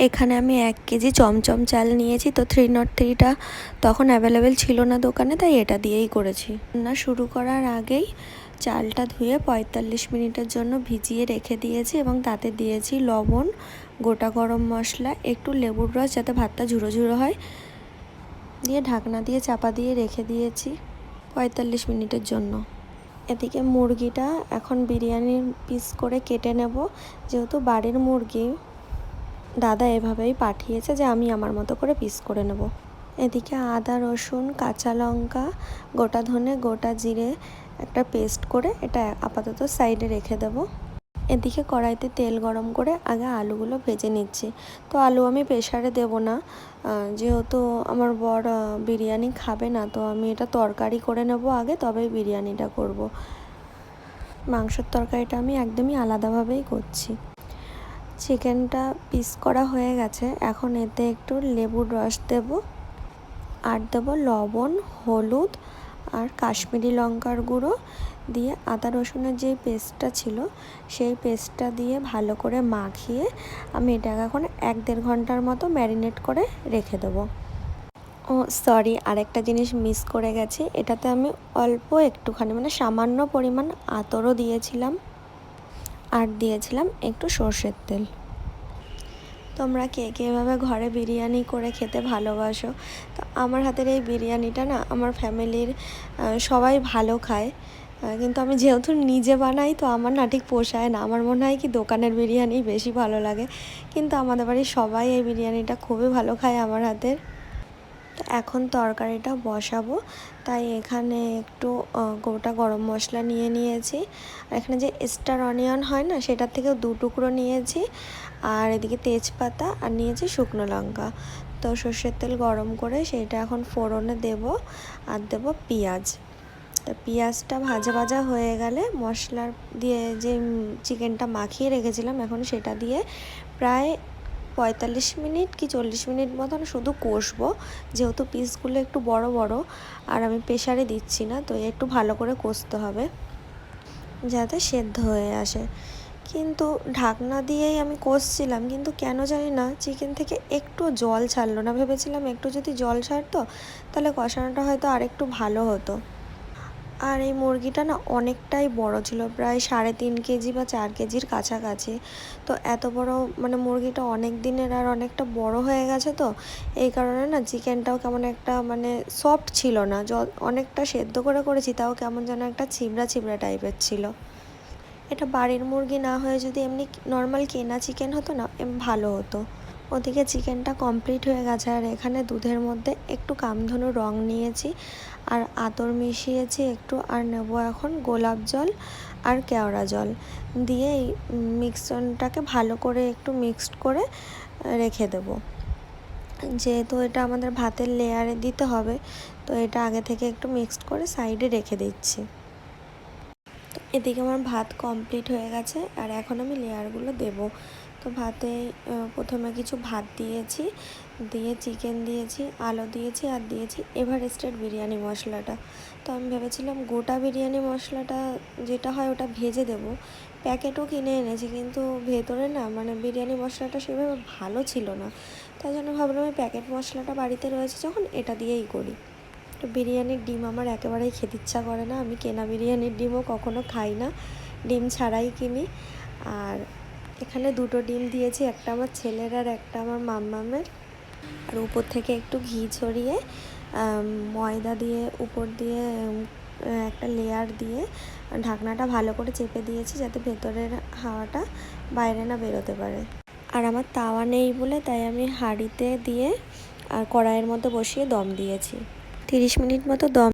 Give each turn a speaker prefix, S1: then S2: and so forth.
S1: এখানে আমি 1 কেজি চমচম চাল নিয়েছি। তো 303টা তখন অ্যাভেলেবেল ছিল না দোকানে, তাই এটা দিয়েই করেছি। রান্না শুরু করার আগেই চালটা ধুয়ে 45 মিনিটের জন্য ভিজিয়ে রেখে দিয়েছি এবং তাতে দিয়েছি লবণ, গোটা গরম মশলা, একটু লেবুর রস যাতে ভাতটা ঝুরো ঝুরো হয়, দিয়ে ঢাকনা দিয়ে চাপা দিয়ে রেখে দিয়েছি 45 মিনিটের জন্য। এদিকে মুরগিটা এখন বিরিয়ানির পিস করে কেটে নেব। যেহেতু বাড়ির মুরগি, দাদা এভাবেই পাঠিয়েছে যে আমি আমার মতো করে পিস করে নেব। এদিকে আদা, রসুন, কাঁচা লঙ্কা, গোটা ধনে, গোটা জিরে একটা পেস্ট করে এটা আপাতত সাইডে রেখে দেব। এদিকে কড়াইতে তেল গরম করে আগে আলুগুলো ভেজে নিচ্ছি। তো আলু আমি প্রেসারে দেব না, যেহেতু আমার বর বিরিয়ানি খাবে না, তো আমি এটা তরকারি করে নেব আগে, তবেই বিরিয়ানিটা করব। মাংসের তরকারিটা আমি একদমই আলাদাভাবেই করছি। চিকেনটা পিস করা হয়ে গেছে। এখন এতে একটু লেবুর রস দেব, আর দেবো লবণ, হলুদ আর কাশ্মীরি লঙ্কার গুঁড়ো দিয়ে আদা রসুনের যে পেস্টটা ছিল সেই পেস্টটা দিয়ে ভালো করে মাখিয়ে আমি এটাকে এখন 1-1.5 ঘন্টার মতো ম্যারিনেট করে রেখে দেবো। ও সরি, আরেকটা জিনিস মিস করে গেছি। এটাতে আমি অল্প একটুখানি মানে সামান্য পরিমাণ আতরও দিয়েছিলাম, আর দিয়েছিলাম একটু সর্ষের তেল। তোমরা কে কে এভাবে ঘরে বিরিয়ানি করে খেতে ভালোবাসো? তো আমার হাতের এই বিরিয়ানিটা না আমার ফ্যামিলির সবাই ভালো খায়, কিন্তু আমি যেহেতু নিজে বানাই তো আমার না ঠিক পোষায় না। আমার মনে হয় কি দোকানের বিরিয়ানি বেশি ভালো লাগে, কিন্তু আমাদের বাড়ির সবাই এই বিরিয়ানিটা খুবই ভালো খায় আমার হাতের। তো এখন তরকারিটা বসাবো, তাই এখানে একটু গোটা গরম মশলা নিয়ে নিয়েছি, আর এখানে যে স্টার অনিয়ন হয় না সেটার থেকেও 2 টুকরো নিয়েছি, আর এদিকে তেজপাতা আর নিয়েছি শুকনো লঙ্কা। তো সর্ষের তেল গরম করে সেইটা এখন ফোড়নে দেব, আর দেব পেঁয়াজ। তো পেঁয়াজটা ভাজা ভাজা হয়ে গেলে মশলার দিয়ে যে চিকেনটা মাখিয়ে রেখেছিলাম এখন সেটা দিয়ে প্রায় 45 মিনিট কি 40 মিনিট মতন শুধু কষবো, যেহেতু পিসগুলো একটু বড় বড় আর আমি প্রেসারে দিচ্ছি না, তো একটু ভালো করে কষতে হবে যাতে সেদ্ধ হয়ে আসে। কিন্তু ঢাকনা দিয়েই আমি কষছিলাম, কিন্তু কেন জানি না চিকেন থেকে একটু জল ছাড়লো না। ভেবেছিলাম একটু যদি জল ছাড়তো তাহলে কষানোটা হয়তো আরেকটু ভালো হতো। আর এই মুরগিটা না অনেকটাই বড় ছিল, প্রায় 3.5 কেজি বা 4 কেজির কাছাকাছি। তো এত বড় মানে মুরগিটা অনেক দিনের আর অনেকটা বড় হয়ে গেছে, তো এই কারণে না চিকেনটাও কেমন একটা মানে সফট ছিল না। অনেকটা সেদ্ধ করে করেছি, তাও কেমন যেন একটা ছিবড়া ছিবড়া টাইপের ছিল। এটা বাড়ির মুরগি না হয়ে যদি এমনি নর্মাল কেনা চিকেন হতো না ভালো হতো। ওদিকে চিকেনটা কমপ্লিট হয়ে গেছে, আর এখানে দুধের মধ্যে একটু কামধুনো রং নিয়েছি আর আতর মিশিয়েছি একটু, আর নেব এখন গোলাপ জল আর কেওড়া জল দিয়ে এই মিক্সচারটাকে ভালো করে একটু মিক্সড করে রেখে দেবো। যেহেতু এটা আমাদের ভাতের লেয়ারে দিতে হবে, তো এটা আগে থেকে একটু মিক্সড করে সাইডে রেখে দিচ্ছি। তো এদিকে আমার ভাত কমপ্লিট হয়ে গেছে, আর এখন আমি লেয়ারগুলো দেব। তো ভাতে প্রথমে কিছু ভাত দিয়েছি, দিয়ে চিকেন দিয়েছি, আলু দিয়েছি, আর দিয়েছি এভারেস্টের বিরিয়ানি মশলাটা। তো আমি ভেবেছিলাম গোটা বিরিয়ানি মশলাটা যেটা হয় ওটা ভেজে দেব, প্যাকেটও কিনে এনেছি, কিন্তু ভেতরে না মানে বিরিয়ানি মশলাটা সেভাবে ভালো ছিল না। তাই জন্য ভাবলাম আমি প্যাকেট মশলাটা বাড়িতে রয়েছে যখন এটা দিয়েই করি। তো বিরিয়ানির ডিম আমার একেবারেই খেতে ইচ্ছা করে না, আমি কেনা বিরিয়ানির ডিমও কখনো খাই না, ডিম ছাড়াই কিনি। আর এখানে 2টো ডিম দিয়েছি, একটা আমার ছেলের আর একটা আমার মাম্মামের। আর উপর থেকে একটু ঘি ছড়িয়ে ময়দা দিয়ে উপর দিয়ে একটা লেয়ার দিয়ে ঢাকনাটা ভালো করে চেপে দিয়েছি যাতে ভেতরের হাওয়াটা বাইরে না বেরোতে পারে। আর আমার তাওয়া নেই বলে তাই আমি হাঁড়িতে দিয়ে আর কড়াইয়ের মধ্যে বসিয়ে দম দিয়েছি। 30 মিনিট মতো দম